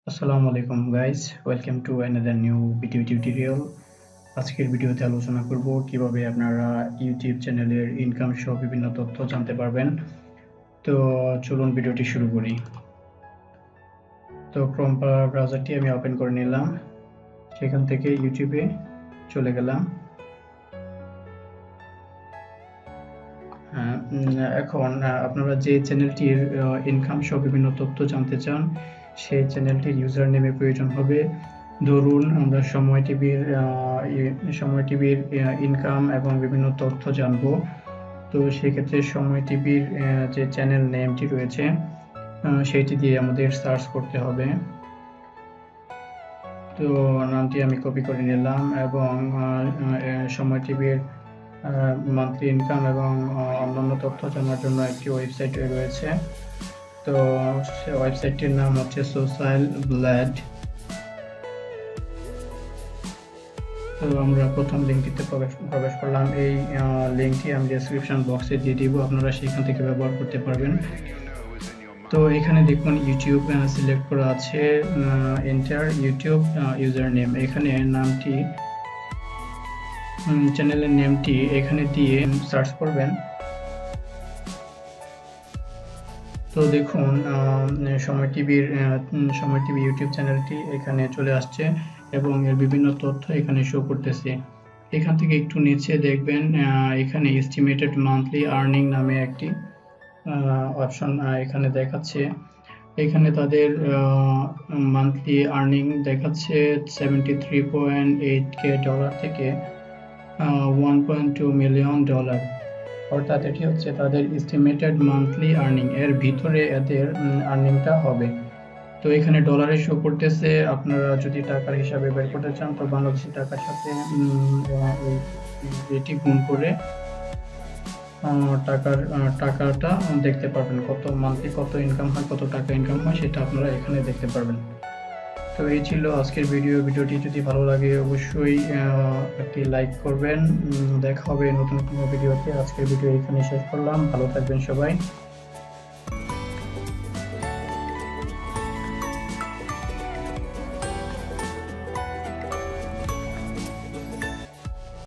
আসসালামু আলাইকুম guys, welcome to another new video tutorial. আজকের ভিডিওতে আলোচনা করব কিভাবে আপনারা ইউটিউব চ্যানেলের ইনকাম সহ বিভিন্ন তথ্য জানতে পারবেন। তো চলুন ভিডিওটি শুরু করি। তো ক্রোম ব্রাউজারটি আমি ওপেন করে নিলাম, সেখান থেকে ইউটিউবে চলে গেলাম। এখন আপনারা যে চ্যানেলটির ইনকাম সহ বিভিন্ন তথ্য জানতে চান, সেই চ্যানেলটির ইউজার নেমের প্রয়োজন হবে। ধরুন আমরা সময় টিভির ইনকাম এবং বিভিন্ন তথ্য জানবো। তো সেক্ষেত্রে সময় টিভির যে চ্যানেল নেমটি রয়েছে সেটি দিয়ে আমাদের সার্চ করতে হবে। তো নামটি আমি কপি করে নিলাম এবং সময় টিভির মান্থলি ইনকাম এবং অন্যান্য তথ্য জানার জন্য একটি ওয়েবসাইট রয়েছে। তো ওয়েবসাইটটির নাম হচ্ছে সোশ্যাল ব্লেড। তো আমরা প্রথম লিঙ্কটিতে প্রবেশ করলাম। এই লিঙ্কটি আমি ডেসক্রিপশন বক্সে দিয়ে দিব, আপনারা সেখান থেকে ব্যবহার করতে পারবেন। তো এখানে দেখুন ইউটিউব সিলেক্ট করা আছে, এন্টার ইউটিউব ইউজার নেম। এখানে নামটি, চ্যানেলের নেমটি এখানে দিয়ে সার্চ করবেন। তো দেখুন সময় টিভি ইউটিউব চ্যানেলটি এখানে চলে আসছে এবং এর বিভিন্ন তথ্য এখানে শো করতেছে। এখান থেকে একটু নিচে দেখবেন এখানে এস্টিমেটেড মান্থলি আর্নিং নামে একটি অপশন এখানে দেখাচ্ছে। এখানে তাদের মান্থলি আর্নিং দেখাচ্ছে $73.8K থেকে $1.2 মিলিয়ন। অর্থাৎ এটি হচ্ছে তাদের এস্টিমেটেড মান্থলি আর্নিং, এর ভিতরে এদের আর্নিংটা হবে। তো এখানে ডলারে শো করতেছে। আপনারা যদি টাকার হিসাবে বের করতে চান তো বাংলাদেশি টাকার সাথে এটি গুণ করে টাকাটা দেখতে পারবেন, কত মান্থলি কত ইনকাম হয়, কত টাকা ইনকাম হয় সেটা আপনারা এখানে দেখতে পারবেন। তো এই ছিল আজকের ভিডিওটি যদি ভালো লাগে অবশ্যই একটি লাইক করবেন। দেখা হবে নতুন কোনো ভিডিওতে। আজকের ভিডিও এখানে শেষ করলাম, ভালো থাকবেন সবাই।